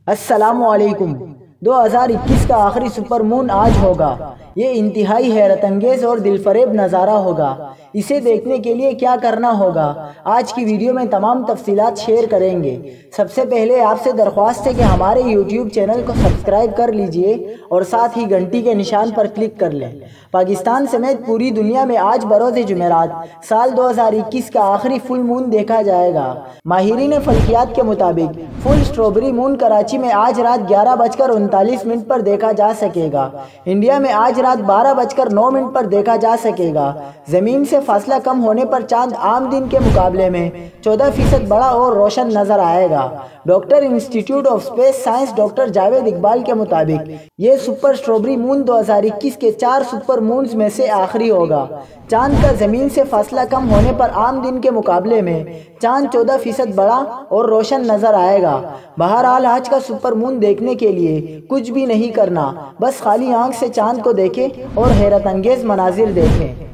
السلام علیکم۔ 2021 کا آخری سپر مون آج ہوگا۔ یہ انتہائی حیرت انگیز اور دل فریب نظارہ ہوگا۔ اسے دیکھنے کے لیے کیا کرنا ہوگا، آج کی ویڈیو میں تمام تفصیلات شیئر کریں گے۔ سب سے پہلے آپ سے درخواست ہے کہ ہمارے یوٹیوب چینل کو سبسکرائب کر لیجئے اور ساتھ ہی گھنٹی کے نشان پر کلک کر لیں۔ پاکستان سمیت پوری دنیا میں آج بروز جمعرات سال 2021 کا آخری فل مون دیکھا جائے گا۔ ماہرین فلکیات کے مطابق فل سٹرابری مون کراچی میں آج رات 11:39 پر دیکھا جا سکے گا۔ انڈیا میں آج رات 12:09 پر دیکھا جا سکے گا۔ زمین سے فاصلہ کم ہونے پر چاند عام دن کے مقابلے میں 14% بڑا اور روشن نظر آئے گا۔ ڈاکٹر انسٹی ٹیوٹ of space science doctor Javed Iqbal کے مطابق یہ سپر سٹرابری مون 2021 کے 4 سپر مونز میں سے آخری ہوگا۔ چاند کا زمین سے فاصلہ کم ہونے پر عام دن کے مقابلے میں چاند 14% بڑا اور روشن نظر آئے گا۔ بہرحال آج کا سپر مون دیکھنے کے لیے کچھ بھی نہیں کرنا، بس خالی آنکھ سے چاند کو دیکھیں اور حیرت انگیز مناظر دیکھیں۔